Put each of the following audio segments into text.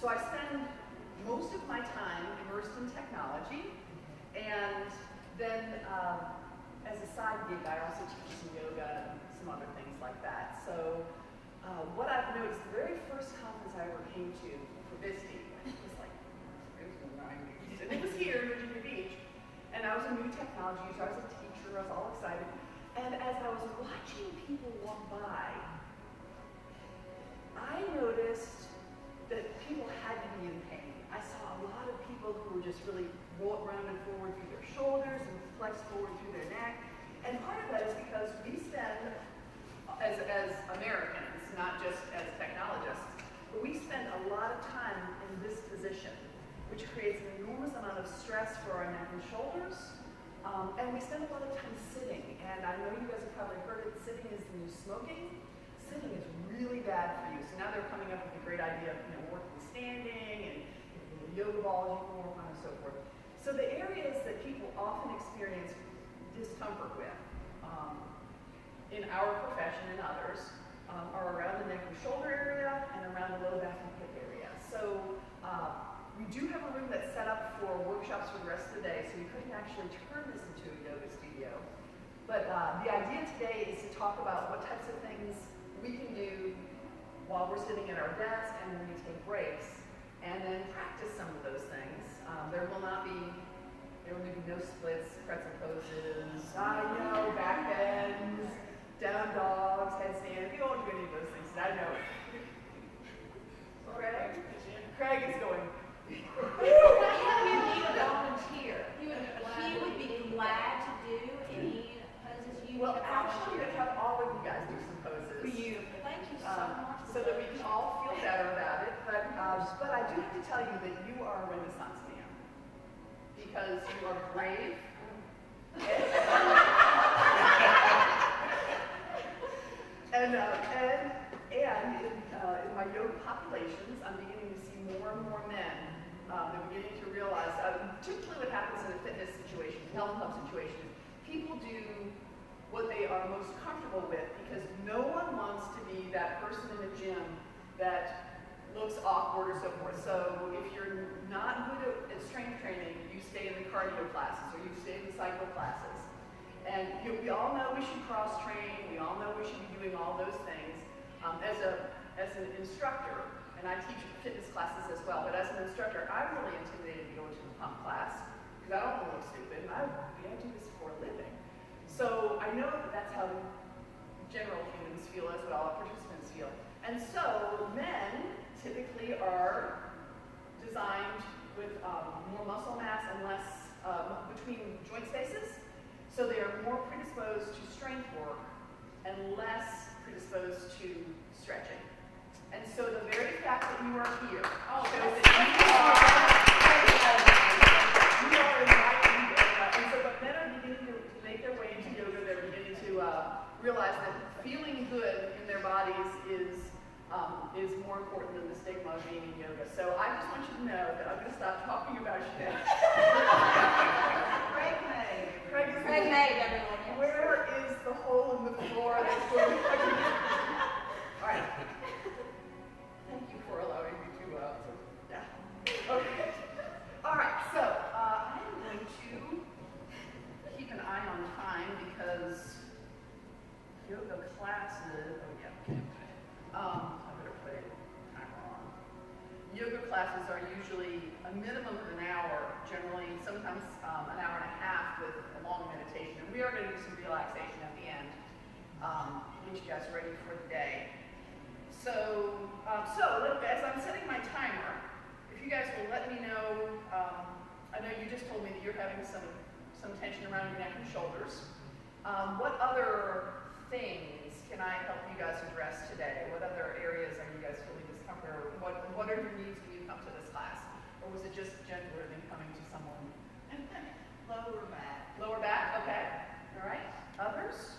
So I spend most of my time immersed in technology, and then as a side gig, I also teach some yoga and some other things like that. So what I've noticed, the very first conference I ever came to for VSTE, it was like, it was in the 90s, and it was here in Virginia Beach, and I was a new technology user, I was a teacher, I was all excited, and as I was watching people walk by, I noticed that people had to be in pain. I saw a lot of people who were just really rounded forward through their shoulders and flexed forward through their neck. And part of that is because we spend, as Americans, not just as technologists, but we spend a lot of time in this position, which creates an enormous amount of stress for our neck and shoulders. And we spend a lot of time sitting. And I know you guys have probably heard it, sitting is the new smoking. Sitting is really bad for you. So now they're coming up with a great idea of working standing and yoga balls you can work on and so forth. So the areas that people often experience discomfort with in our profession and others are around the neck and shoulder area and around the low back and hip area. So we do have a room that's set up for workshops for the rest of the day, so we couldn't actually turn this into a yoga studio. But the idea today is to talk about what types of things we can do while we're sitting at our desk and when we take breaks, and then practice some of those things. There will be no splits, pretzel poses, I know, back bends, down dogs, headstands. You won't do any of those things, I know. Craig is going. He would be a volunteer. He would be glad to do any poses you Well, actually, I'm going to have all of you guys do some poses. Beautiful. Thank you so much. So that we can all feel better about it. But I do have to tell you that you are a Renaissance man. Because you are brave. And in my yoga populations, I'm beginning to see more and more men. They're beginning to realize, particularly what happens in a fitness situation, health club situation, is people do what they are most comfortable with, because no one wants to be that person in the gym that looks awkward or so forth. So if you're not good at strength training, you stay in the cardio classes or you stay in the cycle classes. And we all know we should cross train, we all know we should be doing all those things. As an instructor, and I teach fitness classes as well, but as an instructor, I'm really intimidated to go into a pump class because I don't want to look stupid, and I do this for a living. So I know that that's how general humans feel as well, participants feel. And so men typically are designed with more muscle mass and less between joint spaces. So they are more predisposed to strength work and less predisposed to stretching. And so the very fact that you are here shows that you are enlightened. And so but men are beginning to make their way into yoga. They're beginning to realize that feeling good in their bodies is more important than the stigma of being in yoga. So I just want you to know that I'm going to stop talking about you now. Craig May, everyone. Yes. Where is the hole in the floor that's going to All right. Thank you for allowing me to, yeah. Okay. All right, so I'm going to keep an eye on time because yoga classes, I better put a timer on. Yoga classes are usually a minimum of an hour, generally, sometimes an hour and a half with a long meditation. And we are going to do some relaxation at the end, get you guys ready for the day. So look, as I'm setting my timer, if you guys will let me know, I know you just told me that you're having some tension around your neck and shoulders. What other things can I help you guys address today? What other areas are you guys feeling discomfort? What are your needs when you come to this class? Or was it just gentler than coming to someone? Lower back. Lower back, okay. All right. Others?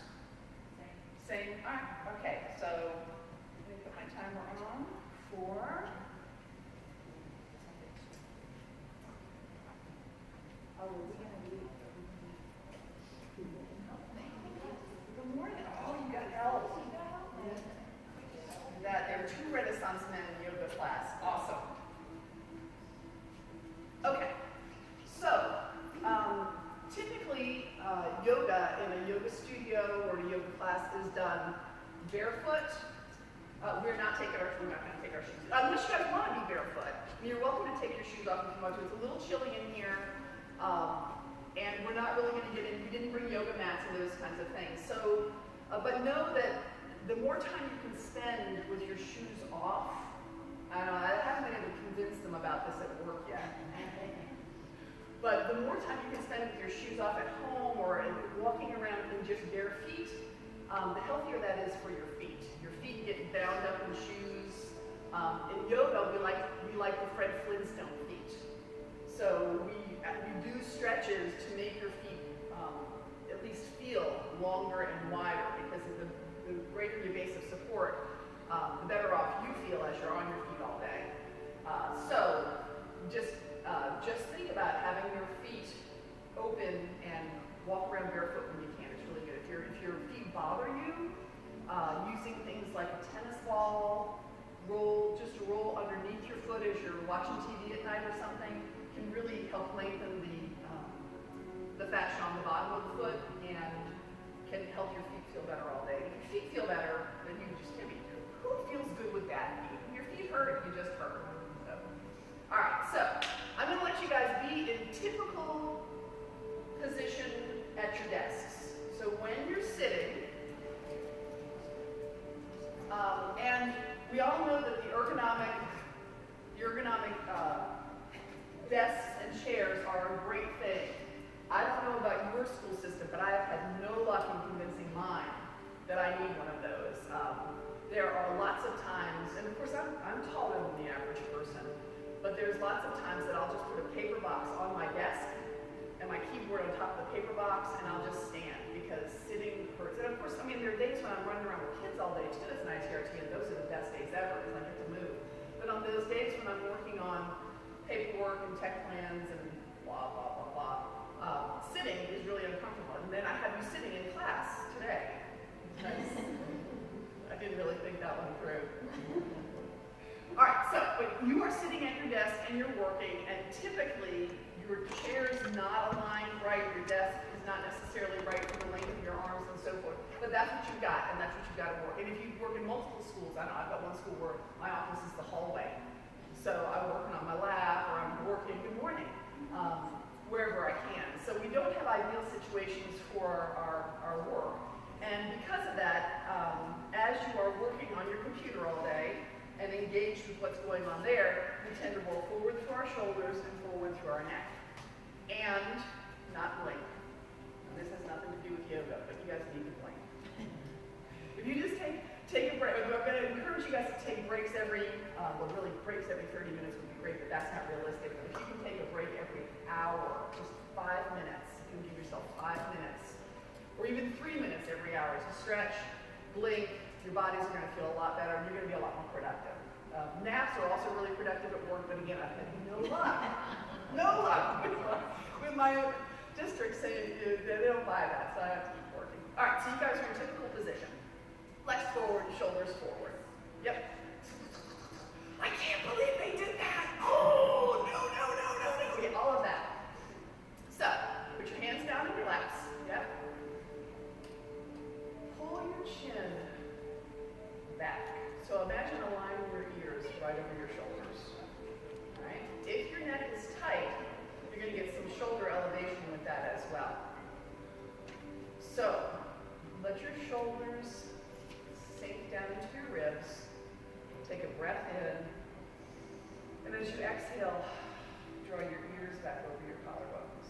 Same. All right. Okay. So let me put my timer on for. Oh, we're going to do. Good morning. Oh, you got help. That there are 2 Renaissance men in yoga class. Awesome. studio or a yoga class is done barefoot, we're not going to take our shoes, unless you guys want to be barefoot. You're welcome to take your shoes off if you want to. It's a little chilly in here, and we're not really going to get in. We didn't bring yoga mats and those kinds of things. So, but know that the more time you can spend with your shoes off, I haven't been able to convince them about this at work yet. But the more time you can spend with your shoes off at home or walking around in just bare feet, the healthier that is for your feet. Your feet get bound up in shoes. In yoga, we like the Fred Flintstone feet. So we do stretches to make your feet at least feel longer and wider, because the greater your base of support, the better off you feel as you're on your feet all day. So just think about having your feet open and walk around barefoot when you can. It's really good. If your feet bother you, using things like a tennis ball, just roll underneath your foot as you're watching TV at night or something, can really help lengthen the fascia on the bottom of the foot and can help your feet feel better all day. If your feet feel better, then you just can be. Who feels good with that? Your feet hurt, you just hurt. So. All right, so I'm going to let you guys be in typical position at your desks. So when you're sitting, and we all know that the ergonomic desks and chairs are a great thing. I don't know about your school system, but I have had no luck in convincing mine that I need one of those. There are lots of times, and of course I'm taller than the average person, but there's lots of times that I'll just put a paper box on my desk and my keyboard on top of the paper box, and I'll just stand because sitting hurts. And of course, I mean, there are days when I'm running around with kids all day too as an ITRT, and those are the best days ever because I get to move. But on those days when I'm working on paperwork and tech plans and blah, blah, blah, blah, sitting is really uncomfortable. And then I have you sitting in class today. I didn't really think that one through. All right, so you are sitting at your desk and you're working, and typically your chair is not aligned right, your desk is not necessarily right for the length of your arms and so forth, but that's what you've got, and that's what you've got to work. And if you work in multiple schools, I know I've got one school where my office is the hallway, so I'm working on my lap or I'm working, good morning, wherever I can. So we don't have ideal situations for our work. And because of that, as you are working on your computer all day and engaged with what's going on there, we tend to roll forward through our shoulders and forward through our neck. And not blink. And this has nothing to do with yoga, but you guys need to blink. If you just take a break, I'm going to encourage you guys to take breaks really breaks every 30 minutes would be great, but that's not realistic. But if you can take a break every hour, just 5 minutes, you can give yourself 5 minutes, or even 3 minutes every hour to stretch, blink, your bodies are going to feel a lot better, and you're going to be a lot more productive. Naps are also really productive at work, but again, I've had no luck with my own district saying they don't buy that, so I have to keep working. All right, so you guys are in typical position. Legs forward, shoulders forward. Yep. I can't believe they did that. Oh, no. Yeah, all of that. So, put your hands down in your laps. Yep. Pull your chin back. So imagine aligning your ears right over your shoulders. All right? If your neck is tight, you're going to get some shoulder elevation with that as well. So, let your shoulders sink down into your ribs. Take a breath in. And as you exhale, draw your ears back over your collarbones.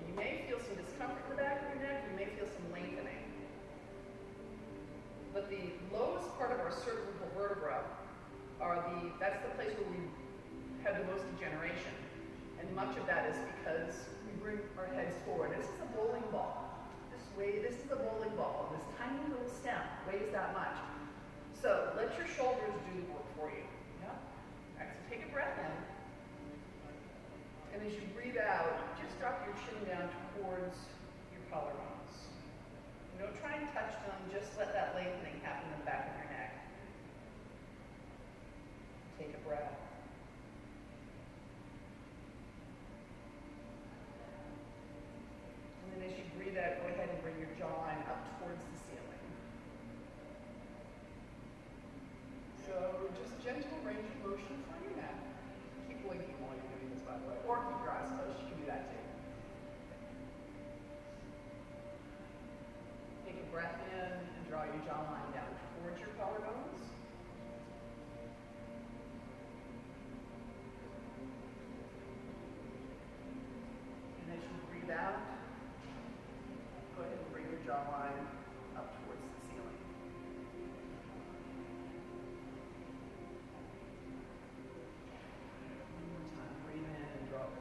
You may feel some discomfort in the back of your neck. You may feel some lengthening. But the lowest part of our cervical vertebra that's the place where we have the most degeneration. And much of that is because we bring our heads forward. This is a bowling ball. This is a bowling ball. This tiny little stem weighs that much. So let your shoulders do the work for you. Yeah? All right, so take a breath in. And as you breathe out, just drop your chin down towards your collarbones. Don't try and touch them, just let that lengthening happen in the back of your neck. Take a breath. And then as you breathe gentle range of motion for your neck. Keep blinking while you're doing this, by the way, or keep your eyes closed. You can do that too. Take a breath in and draw your jawline down towards your collarbones. And as you breathe out, go ahead and bring your jawline up towards the ceiling. One more time. Breathe in and drop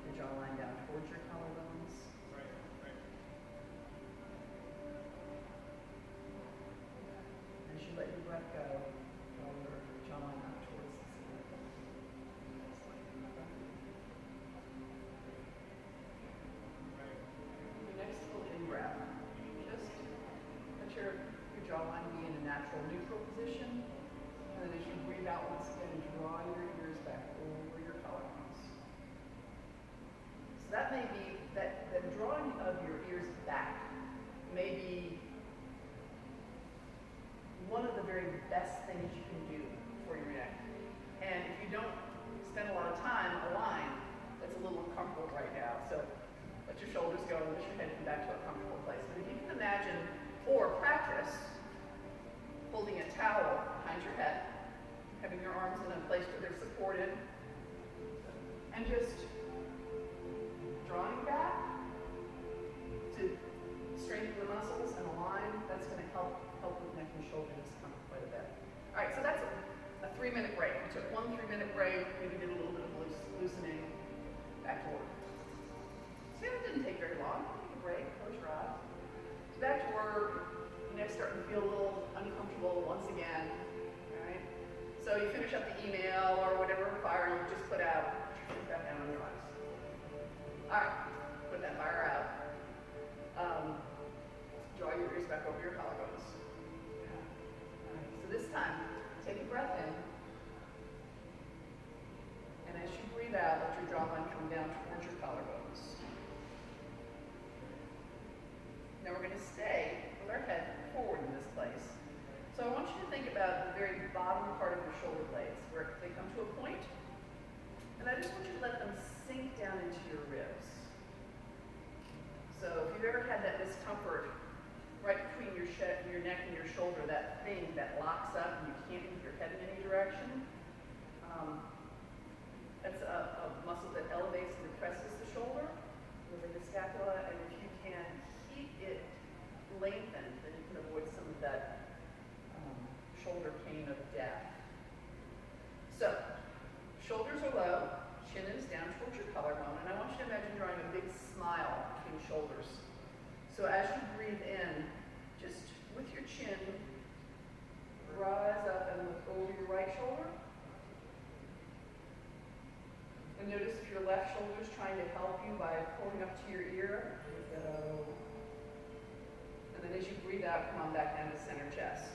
your jawline down towards your collarbones. As you let your breath go, draw your jawline up towards the ceiling. Your next little in-breath. Just let your jawline be in a natural neutral position. And then as you breathe out once again, draw your ears back over your collarbones. So that may be, that drawing of your ears back may be one of the very best things you can do for your neck. And if you don't spend a lot of time aligned, that's a little uncomfortable right now. So let your shoulders go and let your head come back to a comfortable place. But if you can imagine or practice holding a towel behind your head, having your arms in a place where they're supported, and just drawing back to strengthen the muscles and align, that's going to help with neck and shoulder discomfort quite a bit. All right, so that's a 3-minute break. We took 1 3-minute break, maybe did a little bit of loosening, back to work. See, that didn't take very long. Take a break, close your eyes. So back to work. Your neck's starting to feel a little uncomfortable once again. All right. So you finish up the email or whatever fire you just put out. Put that down on your eyes. All right. Put that fire out. Draw your ears back over your collarbones. All right. So this time, take a breath in. And as you breathe out, let your jawline come down towards your collarbones. Now we're going to stay with our head forward in this place. So I want you to think about the very bottom part of your shoulder blades, where they come to a point, and I just want you to let them sink down into your ribs. So if you've ever had that discomfort right between your neck and your shoulder, that thing that locks up and you can't move your head in any direction, that's a muscle that elevates and depresses the shoulder over the scapula, and if you can keep it lengthened, then you can avoid some of that shoulder pain of death. So, shoulders are low, chin is down towards your collarbone, and I want you to imagine drawing a big smile between shoulders. So as you breathe in, just with your chin, rise up and look over your right shoulder. And notice if your left shoulder is trying to help you by pulling up to your ear. Go. And then as you breathe out, come on back down to center chest.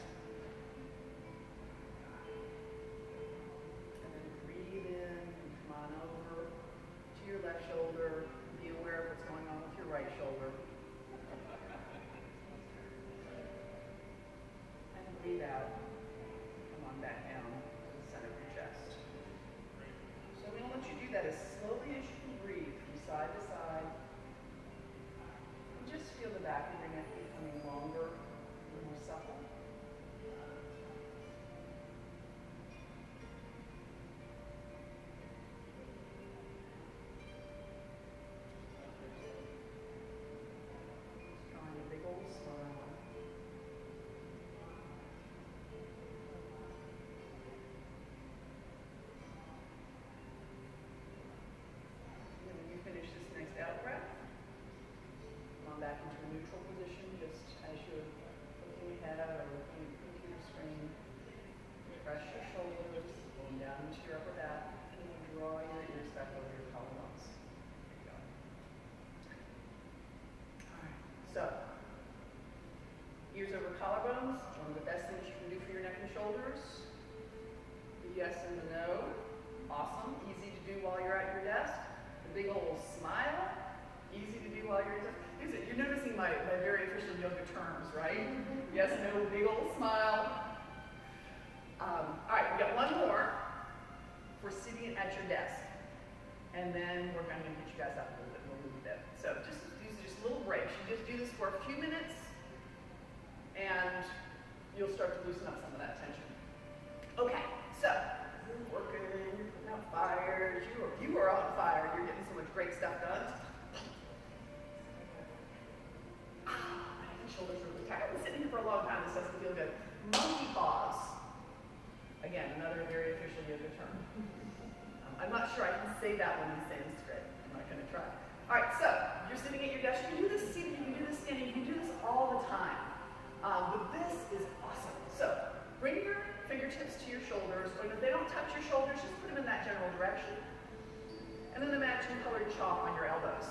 And then breathe in and come on over to your left shoulder. Be aware of what's going on with your right shoulder. And breathe out. Come on back down to the center of your chest. So I'm going to let you do that as slowly as you can breathe from side to side. And just feel the back of your neck becoming longer and more supple. Drawing a big old smile. And when you finish this next out breath, come on back into a neutral position, just as you're looking ahead or looking at your computer screen. Press your shoulders, going down into your upper back, and then draw your ears back over your collarbones. There you go. All right. So, ears over collarbones, one of the best things you can do for your neck and shoulders. The yes and the no. Awesome. Easy to do while you're at your desk. The big old smile. Easy to do while you're at your desk. Is it? You're noticing my very official yoga terms, right? Yes, no, big old smile. All right, we got one more for sitting at your desk. And then I'm going to get you guys up a little bit, we'll move a bit. So just a little break. You just do this for a few minutes, and you'll start to loosen up some of that tension. Okay, so you're working, you're putting out fires, you are on fire, you're getting so much great stuff done. My shoulders are really tired. I've been sitting here for a long time, this doesn't feel good. Monkey paws. Again, another very official yoga term. I'm not sure I can say that one in Sanskrit. I'm not going to try. All right, so you're sitting at your desk. You can do this seated, you can do this standing, you can do this all the time. But this is awesome. So bring your fingertips to your shoulders, or if they don't touch your shoulders, just put them in that general direction. And then imagine colored chalk on your elbows.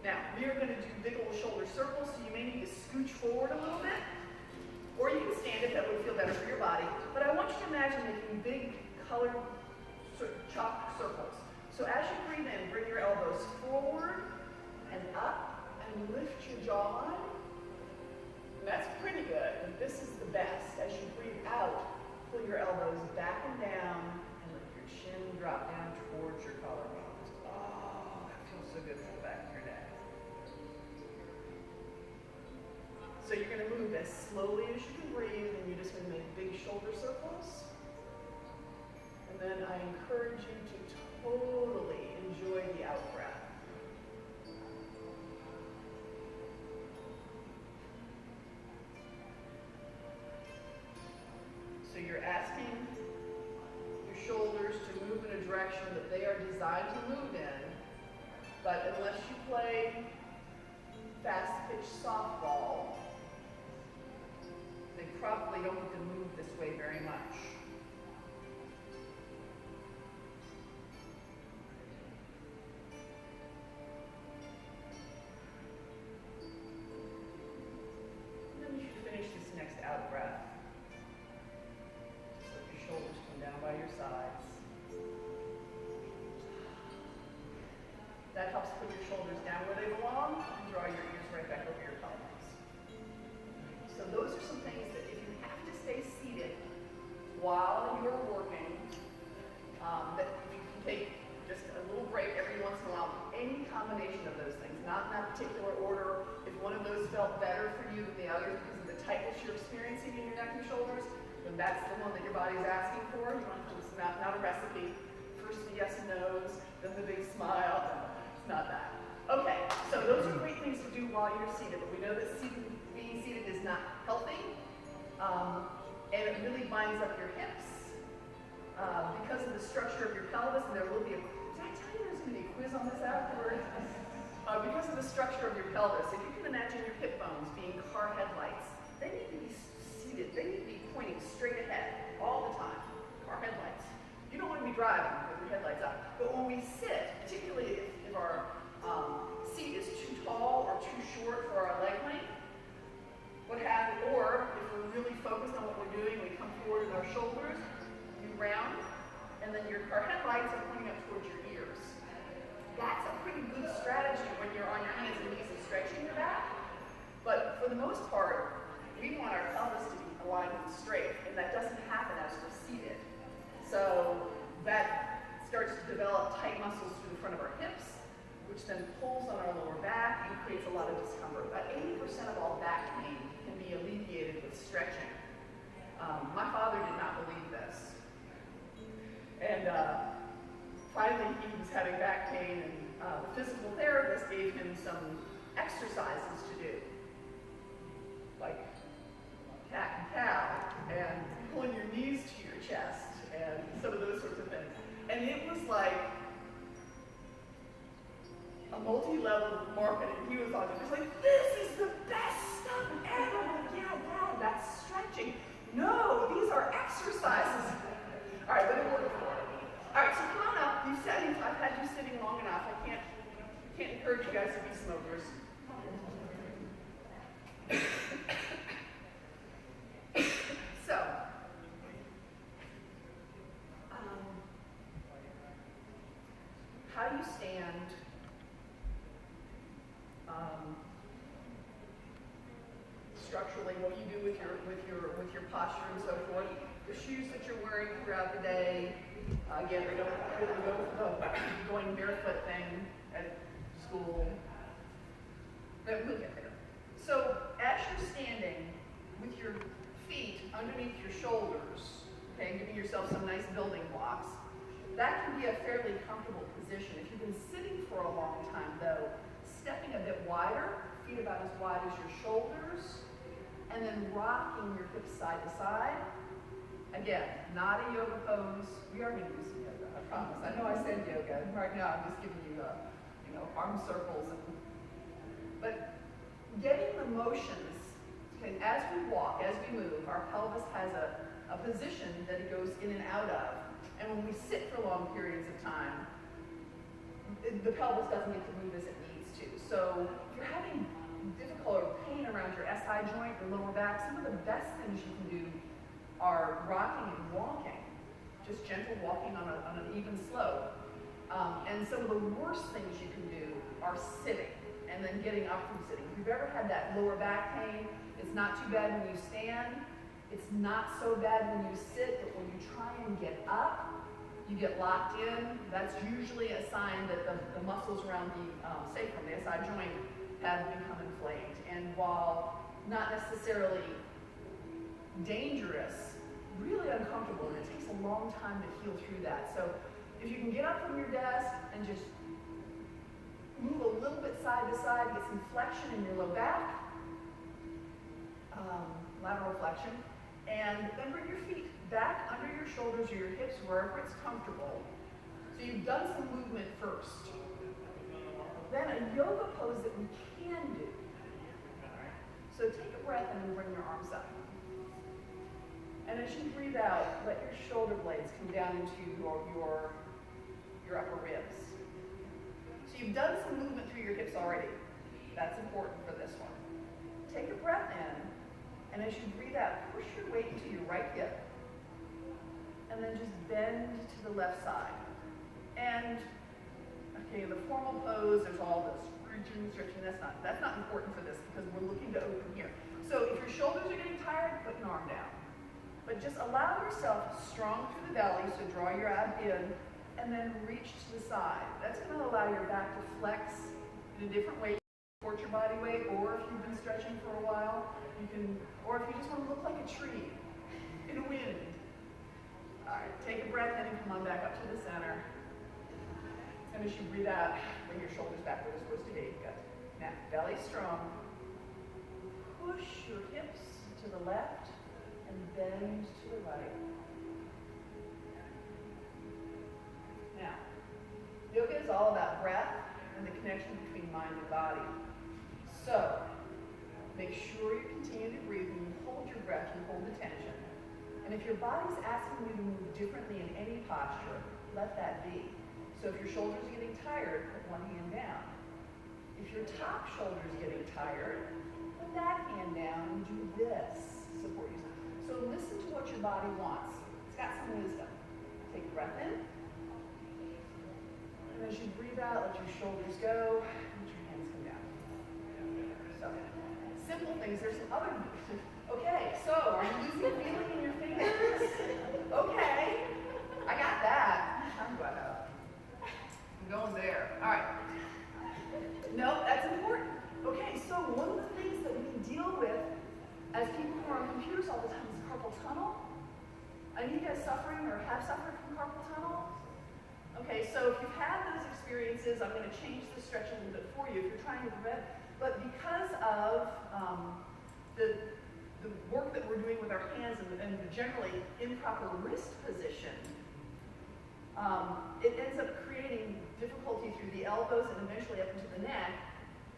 Now, we're going to do big old shoulder circles, so you may need to scooch forward a little bit. Or you can stand if that would feel better for your body. But I want you to imagine making big colored chalk circles. So as you breathe in, bring your elbows forward and up and lift your jawline. And that's pretty good. And this is the best. As you breathe out, pull your elbows back and down and let your chin drop down towards your collarbones. Oh, that feels so good for the back of your neck. So you're going to move as slowly as you can breathe, and you're just going to make big shoulder circles. And then I encourage you to totally enjoy the out breath. So you're asking your shoulders to move in a direction that they are designed to move in, but unless you play fast-pitch softball, they probably don't get to move this way very much. And then you should finish this next out breath. Just let your shoulders come down by your sides. That helps put your shoulders down where they belong and draw your ears right back over your collarbones. So those are some things that if you have to stay seated while you're working, that you can take just a little break every once in a while, any combination of those things, not in that particular order. If one of those felt better for you than the other because of the tightness you're experiencing in your neck and shoulders, then that's the one that your body's asking for. You don't have to, it's not a recipe. First the yes and no's, then the big smile. It's not that. Okay, so those are great things to do while you're seated, but we know that being seated is not healthy, and it really binds up your hips because of the structure of your pelvis, and there will be a, did I tell you there's going to be a quiz on this afterwards? Because of the structure of your pelvis, if you can imagine your hip bones being car headlights, they need to be seated, they need to be pointing straight ahead all the time, car headlights. You don't want to be driving with your headlights up, but when we sit, particularly if our seat is too tall or too short for our leg length, or if we're really focused on what we're doing, we come forward with our shoulders, you round, and then your car headlights are pointing up towards your ears. That's a pretty good strategy when you're on your hands and knees and stretching your back. But for the most part, we want our pelvis to be aligned and straight, and that doesn't happen as we're seated. So that starts to develop tight muscles through the front of our hips, which then pulls on our lower back and creates a lot of discomfort. About 80% of all back pain can be alleviated with stretching. My father did not believe this. And finally he was having back pain, and the physical therapist gave him some exercises to do, like cat and cow, and pulling your knees to your chest, and some of those sorts of things. And it was like a multi-level marketing. He was on it. He was like, this is the best stuff ever. I'm like, yeah, Dad, that's stretching. No, these are exercises. All right, let me work for it. All right, so come on up. I've had you sitting long enough. I can't encourage you guys to be smokers. So, how do you stand structurally? What you do with your posture and so forth. the shoes that you're wearing throughout the day. Again, they don't really go for the going barefoot thing at school. But we'll get there. So as you're standing with your feet underneath your shoulders, okay, giving yourself some nice building blocks, that can be a fairly comfortable position. If you've been sitting for a long time, though, stepping a bit wider, feet about as wide as your shoulders, and then rocking your hips side to side. Again, not a yoga pose. We are going to do some yoga, I promise. I know I said yoga. Right now I'm just giving you, arm circles. But getting the motions, okay, as we walk, as we move, our pelvis has a position that it goes in and out of. And when we sit for long periods of time, the pelvis doesn't get to move as it needs to. So if you're having difficult or pain around your SI joint, your lower back, some of the best things you can do are rocking and walking, just gentle walking on an even slope. And some of the worst things you can do are sitting and then getting up from sitting. If you've ever had that lower back pain, it's not too bad when you stand. It's not so bad when you sit, but when you try and get up, you get locked in. That's usually a sign that the muscles around the sacrum, the SI joint, have become inflamed. And while not necessarily dangerous, really uncomfortable, and it takes a long time to heal through that. So if you can get up from your desk and just move a little bit side to side, get some flexion in your low back, lateral flexion, and then bring your feet back under your shoulders or your hips, wherever it's comfortable. So you've done some movement first. Then a yoga pose that we can do. So take a breath in and bring your arms up. And as you breathe out, let your shoulder blades come down into your upper ribs. So you've done some movement through your hips already. That's important for this one. Take a breath in, and as you breathe out, push your weight into your right hip, and then just bend to the left side. And okay, in the formal pose, there's all this stretching. That's not important for this because we're looking to open here. So if your shoulders are getting tired, put an arm down. But just allow yourself strong through the belly, so draw your abs in, and then reach to the side. That's going to allow your back to flex in a different way. Support your body weight, or if you've been stretching for a while, you can, or if you just want to look like a tree in a wind. All right, take a breath in and come on back up to the center. And as you breathe out, bring your shoulders back where they're supposed to be. Good. Now, belly strong. Push your hips to the left and bend to the right. Now, yoga is all about breath and the connection between mind and body. So, make sure you continue to breathe. When you hold your breath, you hold the tension. And if your body's asking you to move differently in any posture, let that be. So if your shoulders are getting tired, put one hand down. If your top shoulder is getting tired, put that hand down and do this. Support yourself. So listen to what your body wants. It's got some wisdom. Take a breath in. And as you breathe out, let your shoulders go. Let your hands come down. So, simple things. There's some other. Okay, so are you losing a feeling in your fingers? Okay, I got that. I'm glad. I'm going there. All right. No, that's important. Okay, so one of the things that we can deal with as people who are on computers all the time is carpal tunnel. Any of you guys suffering or have suffered from carpal tunnel? Okay, so if you've had those experiences, I'm going to change the stretch a little bit for you if you're trying to prevent. But because of the work that we're doing with our hands and the generally improper wrist position, it ends up creating difficulty through the elbows and eventually up into the neck,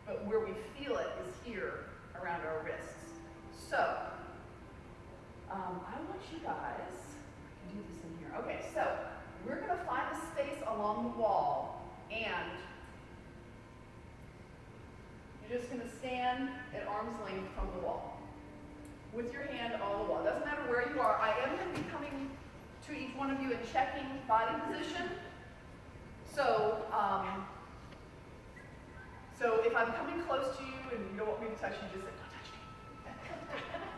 but where we feel it is here around our wrists. So, I want you guys to do this in here. Okay, so we're going to find a space along the wall, and you're just going to stand at arm's length from the wall with your hand on the wall. It doesn't matter where you are. I am going to be coming to each one of you and checking body position. So, so if I'm coming close to you and you don't want me to touch you, just say, don't touch me.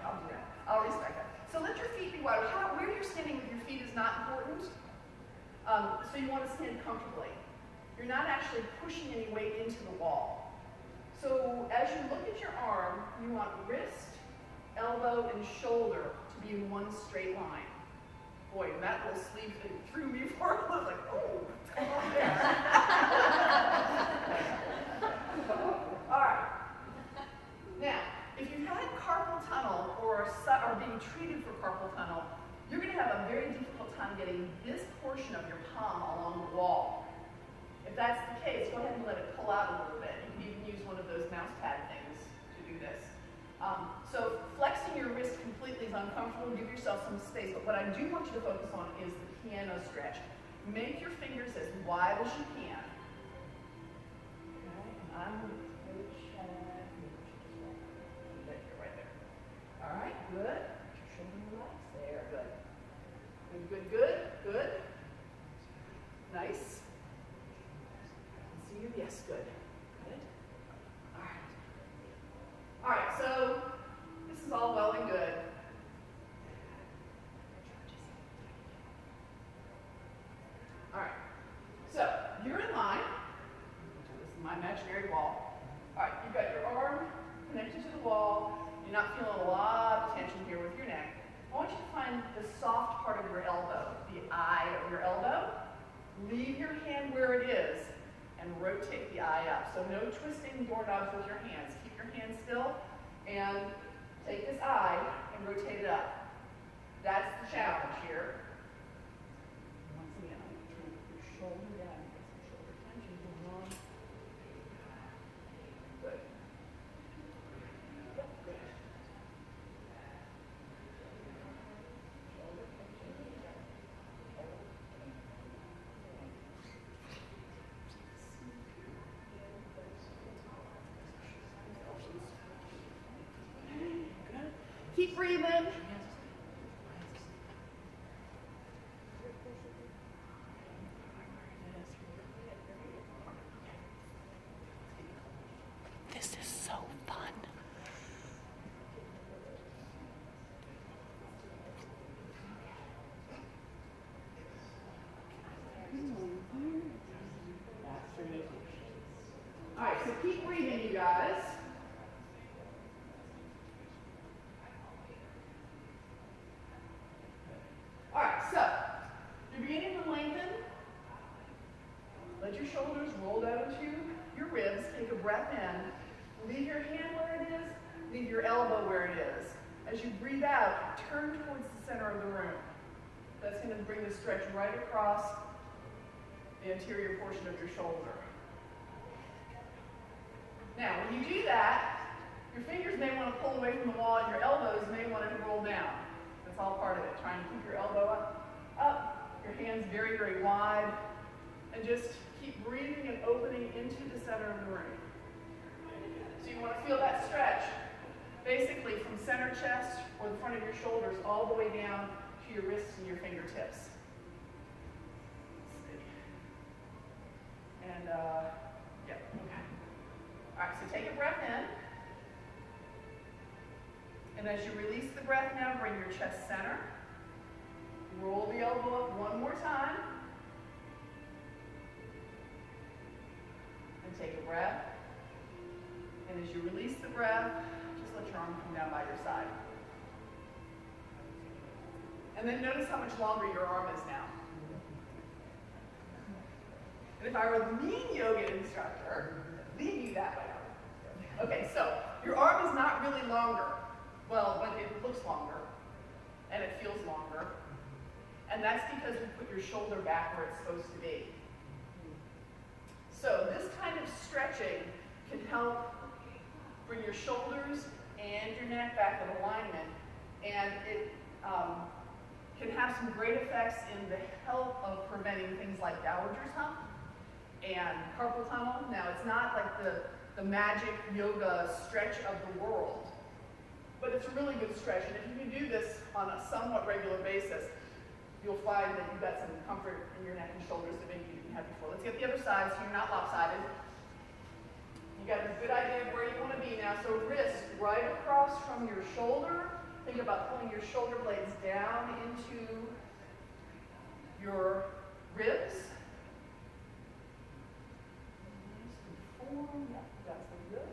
I'll do that. I'll respect that. So let your feet be wide. Where you're not important. So you want to stand comfortably. You're not actually pushing any weight into the wall. So as you look at your arm, you want wrist, elbow, and shoulder to be in one straight line. Boy, and that little sleeve thing threw me for a little, like, oh, what's going on there? All right. Now, if you've had carpal tunnel or are being treated for carpal tunnel, you're going to have a very difficult time getting this portion of your palm along the wall. If that's the case, go ahead and let it pull out a little bit. You can even use one of those mouse pad things to do this. So flexing your wrist completely is uncomfortable. Give yourself some space. But what I do want you to focus on is the piano stretch. Make your fingers as wide as you can. Okay, and I'm going to check. Right there. All right, good. Get your shoulder relaxed. There, good. Good, good, good, good. Nice. See you? Yes, good. Good. All right. All right, so this is all well and good. All right, so you're in line. This is my imaginary wall. All right, you've got your arm connected to the wall. You're not feeling a lot of tension here with your neck. I want you to find the soft part of your elbow, the eye of your elbow. Leave your hand where it is and rotate the eye up. So no twisting doorknobs with your hands. Keep your hands still and take this eye and rotate it up. That's the challenge here. Once again, I'm going to turn your shoulder down. Get some shoulder tension going on. Good. Yep, good. Shoulder tension. Keep breathing. This is so fun. All right, so keep breathing, you guys. All right, so you're beginning to lengthen. Let your shoulders roll down into your ribs. Take a breath in. Leave your hand where it is. Leave your elbow where it is. As you breathe out, turn towards the center of the room. That's going to bring the stretch right across the anterior portion of your shoulder. Now, when you do that, your fingers may want to pull away from the wall and your elbows may want to roll down. That's all part of it. Trying to keep your elbow up, your hands very, very wide, and just keep breathing and opening into the center of the room. So you want to feel that stretch, basically from center chest or the front of your shoulders all the way down to your wrists and your fingertips. And, yeah, okay. All right, so take a breath in. And as you release the breath now, bring your chest center. Roll the elbow up one more time. And take a breath. And as you release the breath, just let your arm come down by your side. And then notice how much longer your arm is now. And if I were the mean yoga instructor, I'd leave you that way. Okay, so your arm is not really longer. Well, but it looks longer, and it feels longer. And that's because we put your shoulder back where it's supposed to be. So this kind of stretching can help bring your shoulders and your neck back in alignment, and it can have some great effects in the health of preventing things like Dowager's hump and carpal tunnel. Now, it's not like the magic yoga stretch of the world, but it's a really good stretch. And if you can do this on a somewhat regular basis, you'll find that you've got some comfort in your neck and shoulders that maybe you didn't have before. Let's get the other side so you're not lopsided. You got a good idea of where you want to be now. So wrist right across from your shoulder. Think about pulling your shoulder blades down into your ribs. Nice and form. Yeah, that's good.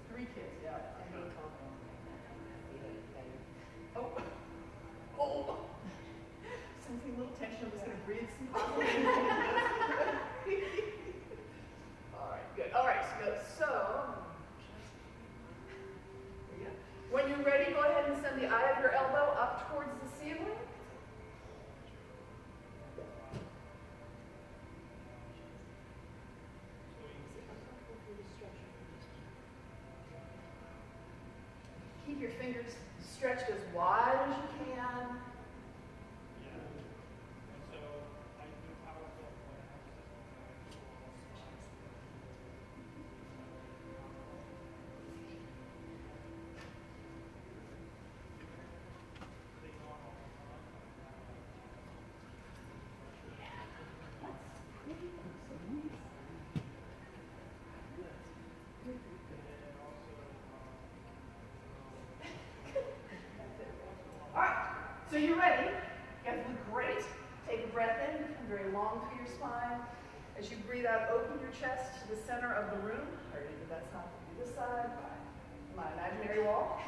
Three kids, yeah. Oh, oh. Sensing a little tension, I'm just going to breathe some positive. All right, good. All right, so when you're ready, go ahead and send the eye of your elbow up towards the ceiling. Keep your fingers stretched as wide as you can. So you're ready. You guys look great. Take a breath in, become very long through your spine. As you breathe out, open your chest to the center of the room. Or maybe that's not this side, my imaginary wall.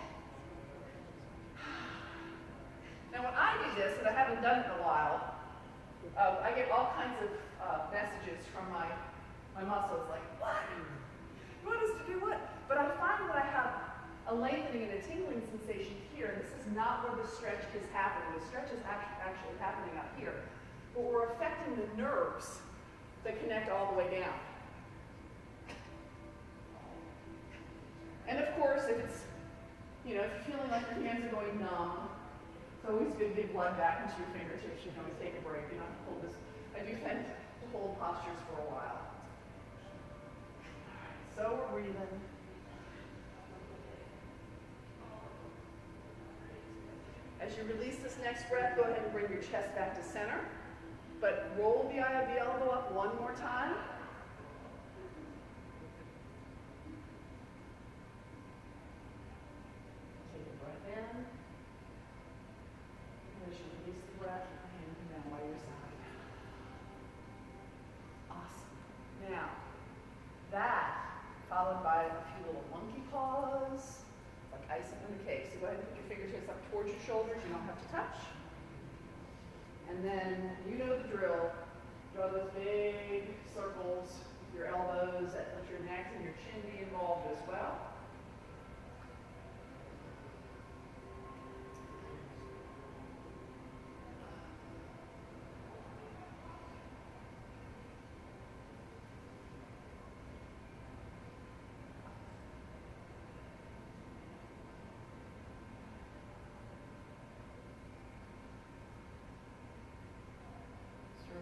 Now when I do this, and I haven't done it in a while, I get all kinds of messages from my muscles like, what? You want us to do what? But I find that I have a lengthening and a tingling sensation here. This is not where the stretch is happening. The stretch is actually happening up here. But we're affecting the nerves that connect all the way down. And of course, if it's, if you're feeling like your hands are going numb, it's always good to get blood back into your fingertips. You can always take a break. You don't have to hold this. I do tend to hold postures for a while. So we're breathing. As you release this next breath, go ahead and bring your chest back to center. But roll the eye of the elbow up one more time. Take a breath in. And as you release the breath, hand come down by your side. Awesome. Now, that followed by a few little monkey paws, like icing on the cake. So go ahead and put your fingertips up towards your shoulders. You don't have to touch. And then, you know the drill. Draw those big circles with your elbows that let your neck and your chin be involved as well.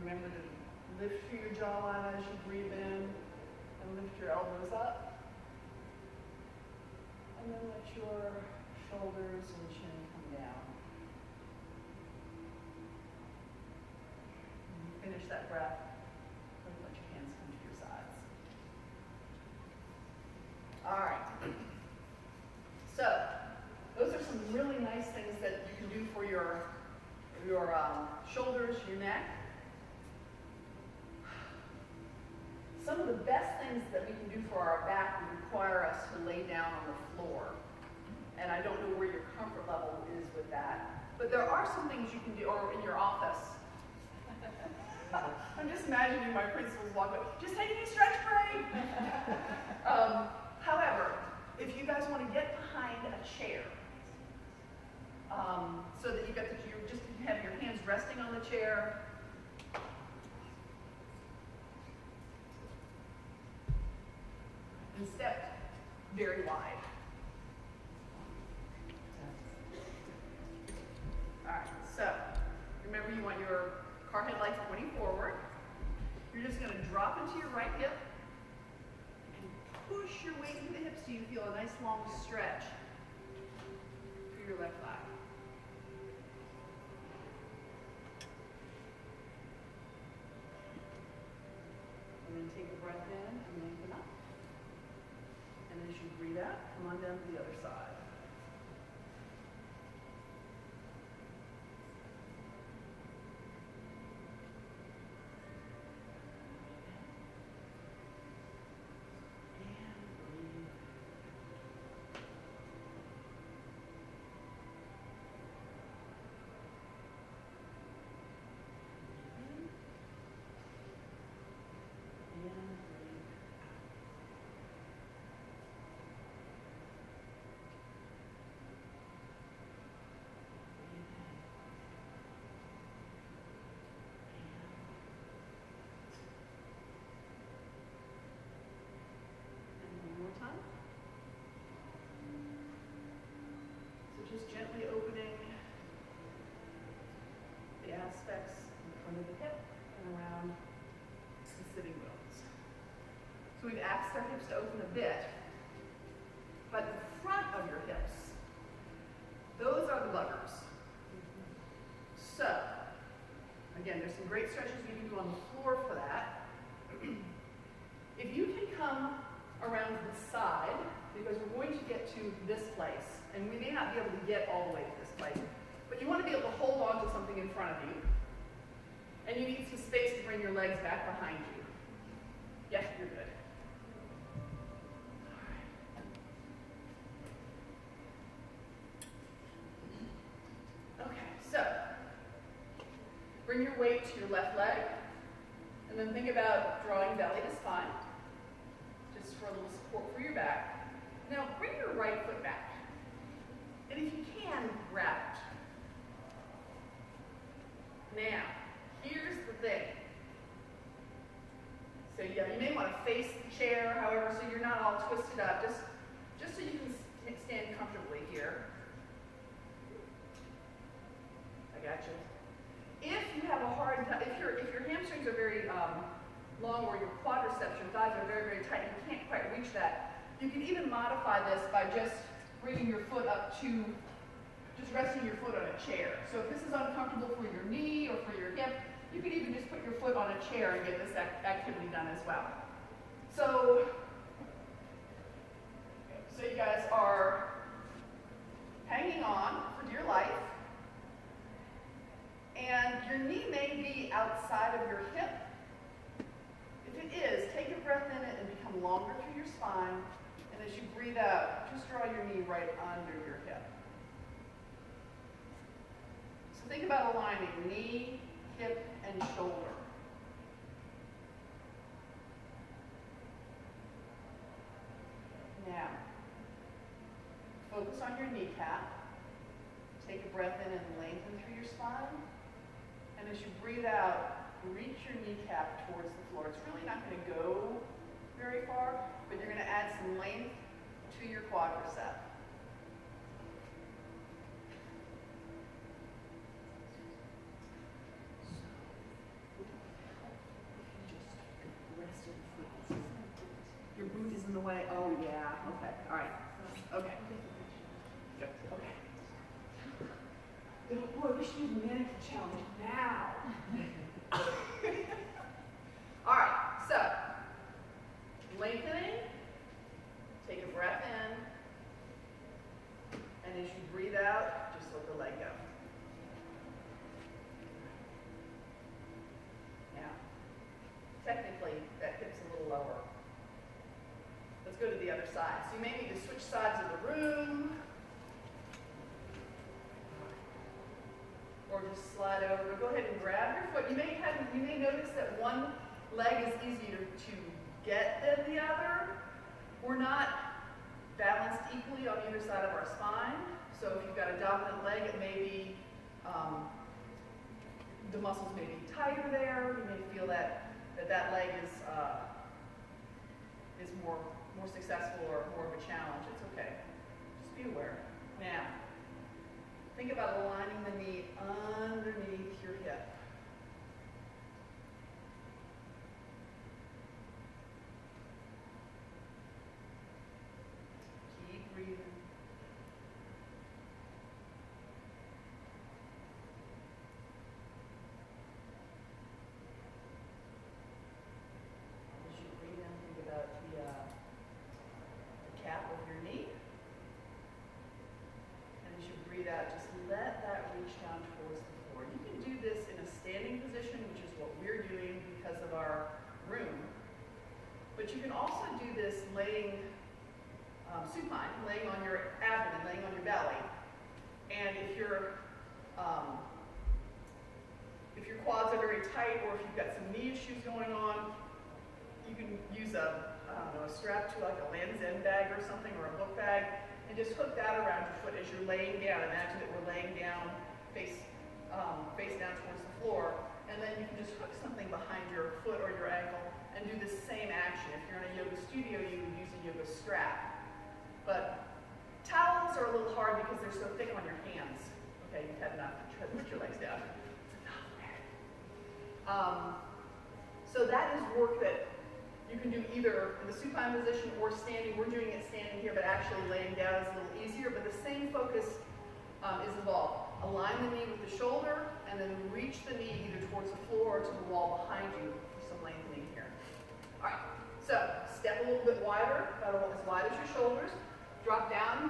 Remember to lift through your jawline as you breathe in and lift your elbows up. And then let your shoulders and chin come down. And you finish that breath, and let your hands come to your sides. All right. So, those are some really nice things that you can do for your shoulders, your neck. Some of the best things that we can do for our back would require us to lay down on the floor. And I don't know where your comfort level is with that. But there are some things you can do, or in your office. I'm just imagining my principals walk up, just taking a stretch break. However, if you guys want to get behind a chair, so that you just have your hands resting on the chair, and step very wide. All right, so remember you want your car headlights pointing forward. You're just going to drop into your right hip and push your weight into the hips so you feel a nice long stretch through your left thigh. take a breath in and lengthen up. And as you breathe out, come on down to the other side. Time. So just gently opening the aspects in front of the hip and around the sitting bones. So we've asked our hips to open a bit, but the front of your hips, those are the buggers. So, again, there's some great stretches we can do on the floor for that. If you can come around to the side, because we're going to get to this place, and we may not be able to get all the way to this place, but you want to be able to hold on to something in front of you, and you need some space to bring your legs back behind you. Yes, you're good. Okay, so bring your weight to your left leg, and then think about drawing belly to spine, just for a little support for your back. Now bring your right foot back, and if you can, grab it. Now, here's the thing. So yeah, you may want to face the chair, however, so you're not all twisted up, just so you can stand comfortably here. I got you. If you have a hard time, if your hamstrings are very long, or your quadriceps, your thighs are very, very tight, you can't quite reach that, you can even modify this by just bringing your foot up to, just resting your foot on a chair. So if this is uncomfortable for your knee or for your hip, you can even just put your foot on a chair and get this activity done as well. So you guys are hanging on for dear life, and your knee may be outside of your hip. If it is, take a breath in it and become longer through your spine. And as you breathe out, just draw your knee right under your hip. So think about aligning knee, hip, and shoulder. Now, focus on your kneecap. Take a breath in and lengthen through your spine. And as you breathe out, reach your kneecap towards the floor. It's really not going to go very far, but you're going to add some length to your quadricep. Your boot is in the way. Oh yeah. Okay. All right. Okay. Yep. Okay. Oh boy, we should do the mannequin challenge now. All right, so lengthening, take a breath in, and as you breathe out, just let the leg go. Now, technically, that hip's a little lower. Let's go to the other side. So you may need to switch sides of the room, or just slide over. Go ahead and grab your foot. You may notice that one leg is easier to get than the other. We're not balanced equally on either side of our spine. So if you've got a dominant leg, it may be, the muscles may be tighter there. You may feel that leg is more successful or more of a challenge. It's okay. Just be aware. Now, think about aligning the knee underneath your hip. Keep breathing. As you But you can also do this laying supine, laying on your abdomen, laying on your belly. And if your quads are very tight, or if you've got some knee issues going on, you can use a strap to like a Land's End bag or something, or a book bag, and just hook that around your foot as you're laying down. Imagine that we're laying down, face down towards the floor, and then you can just hook something behind your foot or your ankle and do the same action. If you're in a yoga studio, you would use a yoga strap. But towels are a little hard because they're so thick on your hands. Okay, you've had enough. Try to put your legs down. So that is work that you can do either in the supine position or standing. We're doing it standing here, but actually laying down is a little easier. But the same focus is involved. Align the knee with the shoulder, and then reach the knee either towards the floor or to the wall behind you for some lengthening here. All right, so step a little bit wider, about as wide as your shoulders. Drop down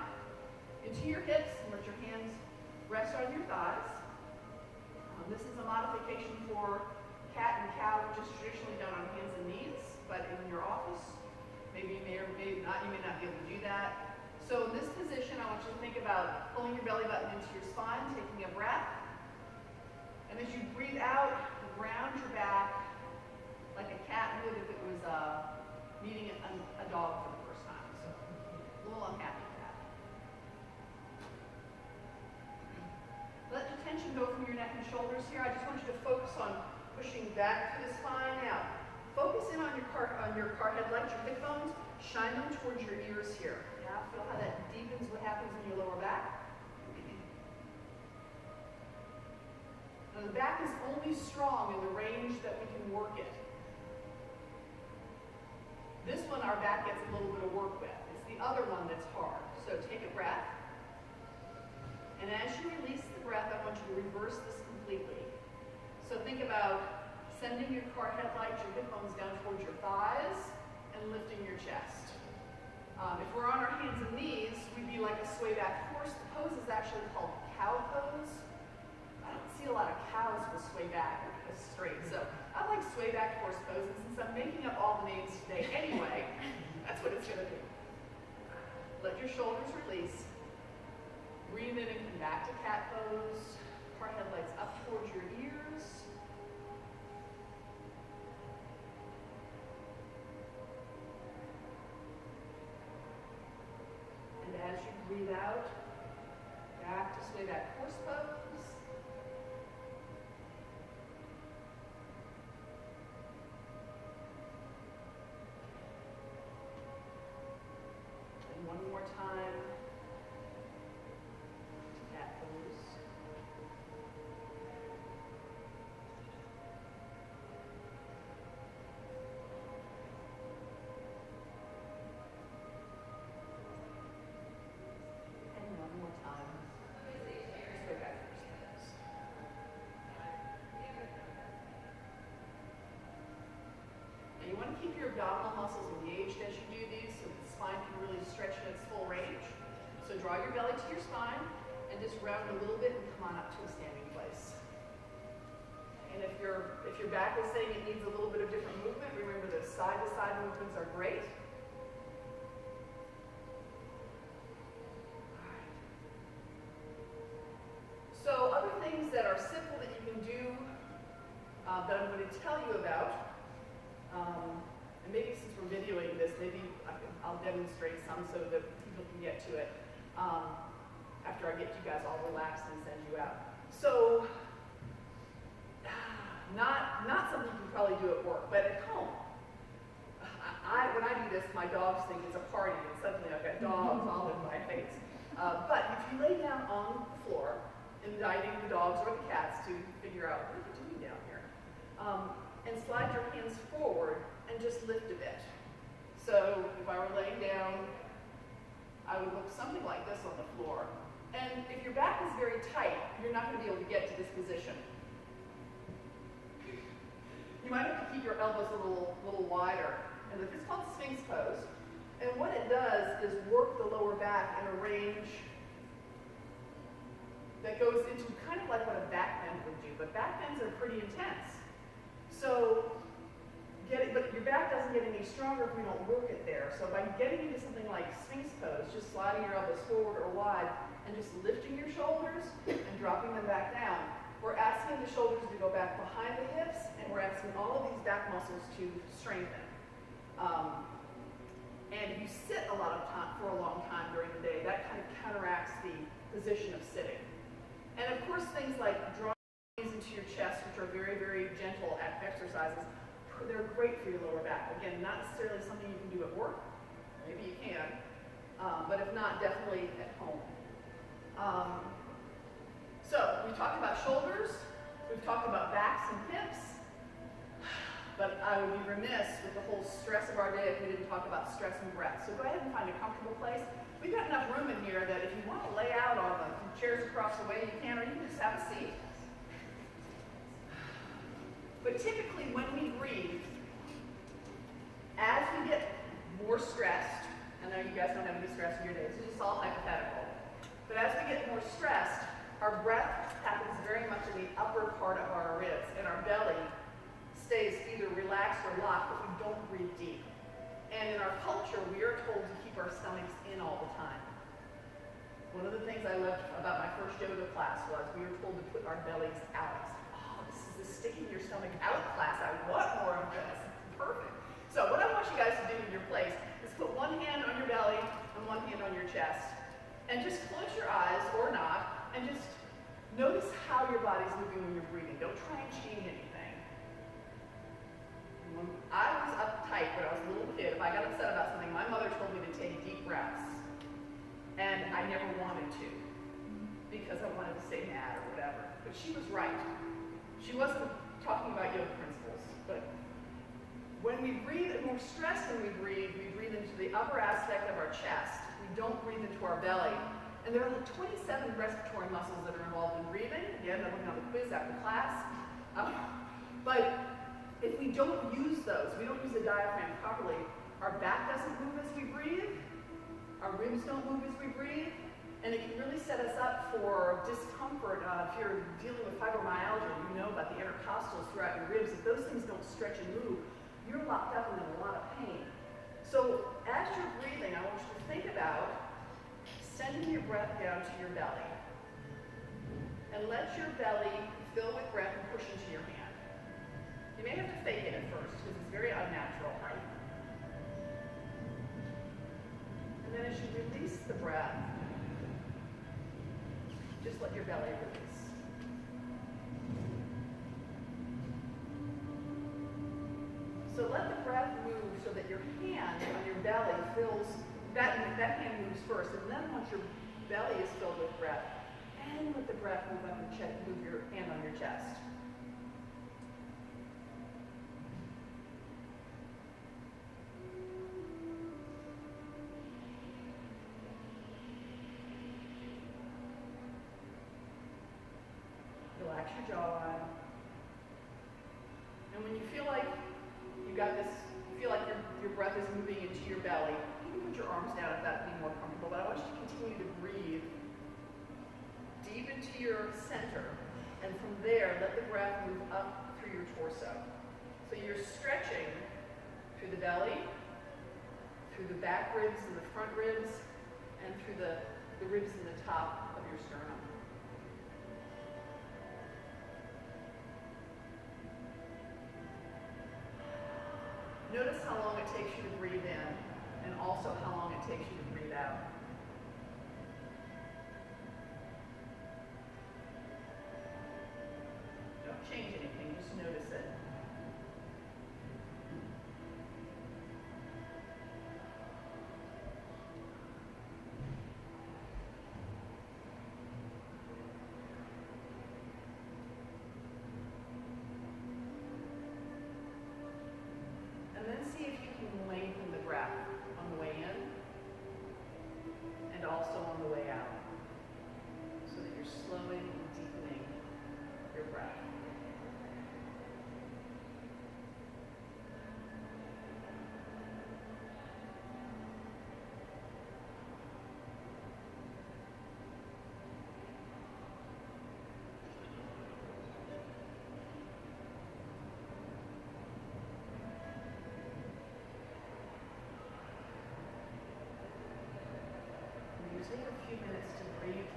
into your hips and let your hands rest on your thighs. This is a modification for cat and cow, which is traditionally done on hands and knees, but in your office, maybe you may or may not, you may not be able to do that. So in this position, I want you to think about pulling your belly button into your spine, taking a breath. And as you breathe out, ground your back like a cat would if it was meeting a dog for the first time. So a little unhappy with that. Let the tension go from your neck and shoulders here. I just want you to focus on pushing back through the spine. Now, focus in on your car head lights, your hip bones. Shine them towards your ears here. Yeah, feel how that deepens what happens in your lower back. Now, the back is only strong in the range that we can work it. This one, our back gets a little bit of work with. It's the other one that's hard. So take a breath. And as you release the breath, I want you to reverse this completely. So think about sending your car headlights, your hip bones down towards your thighs, and lifting your chest. If we're on our hands and knees, we'd be like a sway back horse. The pose is actually called cow pose. I don't see a lot of cows with sway back or straight. So I like sway back horse pose, and since I'm making up all the names today anyway, that's what it's going to be. Let your shoulders release. Breathe in and come back to cat pose. Car headlights up towards your ears. And as you breathe out, back to sway back horse pose. And one more time. Cat pose. Keep your abdominal muscles engaged as you do these so the spine can really stretch in its full range. So draw your belly to your spine and just round a little bit and come on up to a standing place. And if your back is saying it needs a little bit of different movement, remember the side-to-side movements are great. So other things that are simple that you can do that I'm going to tell you about. And maybe since we're videoing this, maybe I'll demonstrate some so that people can get to it after I get you guys all relaxed and send you out. So, not something you can probably do at work, but at home. When I do this, my dogs think it's a party, and suddenly I've got dogs all in my face. But if you lay down on the floor, inviting the dogs or the cats to figure out, what are you doing down here? And slide your hands forward and just lift a bit. So if I were laying down, I would look something like this on the floor. And if your back is very tight, you're not going to be able to get to this position. You might have to keep your elbows a little wider. And it's called Sphinx pose. And what it does is work the lower back in a range that goes into kind of like what a back bend would do. But back bends are pretty intense. So but your back doesn't get any stronger if we don't work it there. So by getting into something like Sphinx pose, just sliding your elbows forward or wide, and just lifting your shoulders and dropping them back down, we're asking the shoulders to go back behind the hips, and we're asking all of these back muscles to strengthen. And if you sit a lot of time for a long time during the day, that kind of counteracts the position of sitting. And of course, things like drawing into your chest, which are very, very gentle exercises, they're great for your lower back. Again, not necessarily something you can do at work. Maybe you can, but if not, definitely at home. So we talked about shoulders, we've talked about backs and hips, but I would be remiss with the whole stress of our day if we didn't talk about stress and breath. So go ahead and find a comfortable place. We've got enough room in here that if you want to lay out on the chairs across the way, you can, or you can just have a seat. But typically when we breathe, as we get more stressed, I know you guys don't have any stress in your days, it's just all hypothetical, but as we get more stressed, our breath happens very much in the upper part of our ribs, and our belly stays either relaxed or locked, but we don't breathe deep. And in our culture, we are told to keep our stomachs in all the time. One of the things I loved about my first yoga class was we were told to put our bellies out. Oh, this is the sticking your stomach out class. I want more of this. Perfect. So what I want you guys to do in your place is put one hand on your belly and one hand on your chest. And just close your eyes, or not, and just notice how your body's moving when you're breathing. Don't try and change anything. When I was uptight when I was a little kid, if I got upset about something, my mother told me to take deep breaths. And I never wanted to, because I wanted to stay mad or whatever. But she was right. She wasn't talking about yoga principles. But when we breathe, and more stress than we breathe into the upper aspect of our chest. We don't breathe into our belly. And there are like 27 respiratory muscles that are involved in breathing. Again, I'm looking on the quiz after class. But if we don't use those, we don't use the diaphragm properly, our back doesn't move as we breathe, our ribs don't move as we breathe, and it can really set us up for discomfort. If you're dealing with fibromyalgia, you know about the intercostals throughout your ribs. If those things don't stretch and move, you're locked up and in a lot of pain. So as you're breathing, I want you to think about sending your breath down to your belly. And let your belly fill with breath and push into your hand. You may have to fake it at first because it's very unnatural, right? And then as you release the breath, just let your belly release. So let the breath move so that your hand on your belly fills, that hand moves first, and then once your belly is filled with breath, and let the breath move up and move your hand on your chest. Relax your jawline. And when you feel like you got this, you feel like your breath is moving into your belly, you can put your arms down if that would be more comfortable, but I want you to continue to breathe deep into your center, and from there, let the breath move up through your torso. So you're stretching through the belly, through the back ribs and the front ribs, and through the ribs in the top of your sternum. Notice how long it takes you to breathe in, and also how long it takes you to breathe out. Don't change anything, just notice it. And then see if you can lengthen the breath on the way in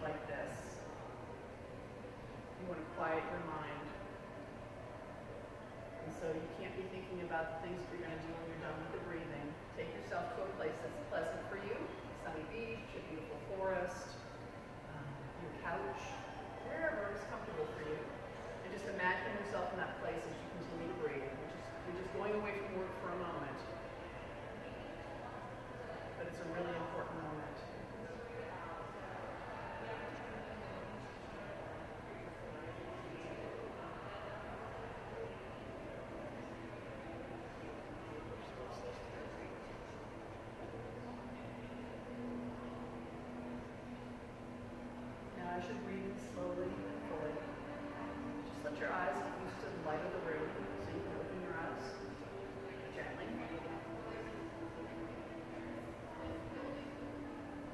like this. You want to quiet your mind. And so you can't be thinking about the things that you're going to do when you're done with the breathing. Take yourself to a place that's pleasant for you. Sunny beach, a beautiful forest, your couch, wherever is comfortable for you. And just imagine yourself in that place as you continue to breathe. You're just going away from work for a moment. But it's a really important moment. Now as you're breathing slowly and fully, just let your eyes get used to the light of the room so you can open your eyes gently.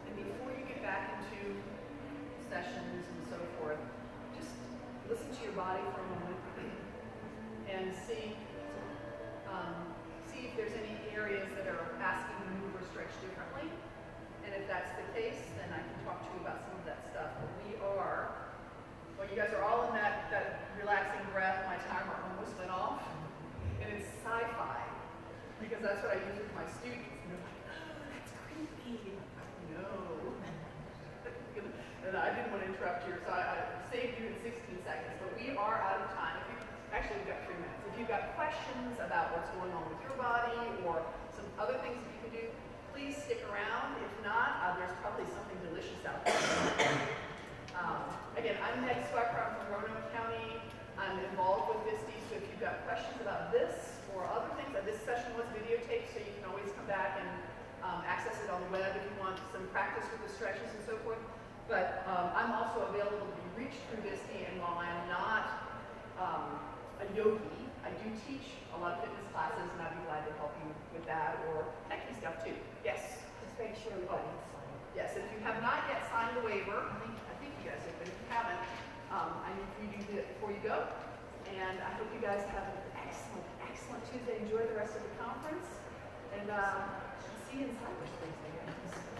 And before you get back into sessions and so forth, just listen to your body for a moment and see if there's any areas that are asking you to move or stretch differently. And if that's the case, then I can talk to you about some of that stuff. But you guys are all in that relaxing breath. My timer almost went off. And it's sci-fi, because that's what I use with my students. And they're like, oh, that's creepy. No. And I didn't want to interrupt you, so I saved you in 16 seconds. But we are out of time. Actually, we've got 3 minutes. If you've got questions about what's going on with your body or some other things that you can do, please stick around. If not, there's probably something delicious out there. Again, I'm Meg Swecker. I'm from Roanoke County. I'm involved with VSTE, so if you've got questions about this or other things, this session was videotaped, so you can always come back and access it on the web if you want some practice with the stretches and so forth. But I'm also available to be reached through VSTE, and while I'm not a yogi, I do teach a lot of fitness classes, and I'd be glad to help you with that or techie stuff too. Yes? Just make sure everybody is signed. Yes, if you have not yet signed the waiver, I think you guys have, but if you haven't, I need for you to do that before you go. And I hope you guys have an excellent Tuesday. Enjoy the rest of the conference. And see you in cyberspace, I guess.